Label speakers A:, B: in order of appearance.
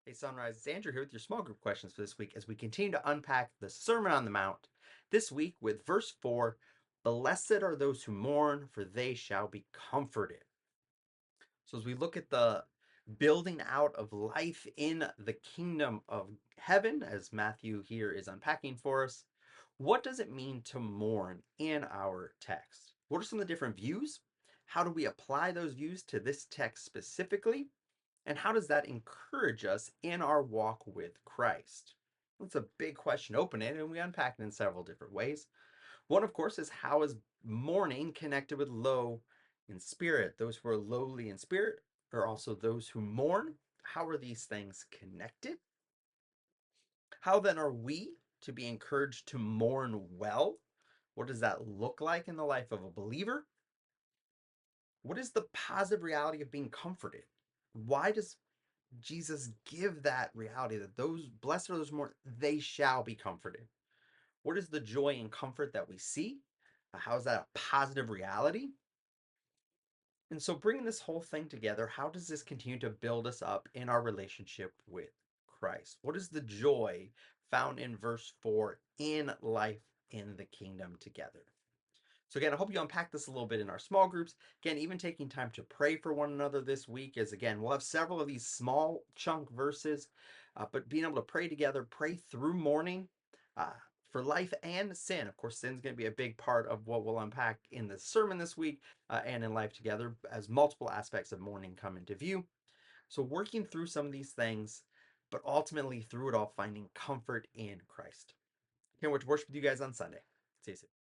A: Hey, Sunrise, it's Andrew here with your small group questions for this week as we continue to unpack the Sermon on the Mount. This week with verse 4, Blessed are those who mourn, for they shall be comforted. So as we look at the building out of life in the kingdom of heaven, as Matthew here is unpacking for us, what does it mean to mourn in our text? What are some of the different views? How do we apply those views to this text specifically? And how does that encourage us in our walk with Christ? That's a big question opening, and we unpack it in several different ways. One, of course, is how is mourning connected with low in spirit? Those who are lowly in spirit are also those who mourn. How are these things connected? How then are we to be encouraged to mourn well? What does that look like in the life of a believer? What is the positive reality of being comforted? Why does Jesus give that reality that those blessed are those more they shall be comforted? What is the joy and comfort that we see? How is that a positive reality? And so, bringing this whole thing together, how does this continue to build us up in our relationship with Christ? What is the joy found in verse 4 in life in the kingdom together? So again, I hope you unpack this a little bit in our small groups. Again, even taking time to pray for one another this week is, again, we'll have several of these small chunk verses, but being able to pray together, pray through mourning uh, for life and sin. Of course, sin's going to be a big part of what we'll unpack in the sermon this week and in life together as multiple aspects of mourning come into view. So working through some of these things, but ultimately through it all, finding comfort in Christ. Can't wait to worship with you guys on Sunday. See you soon.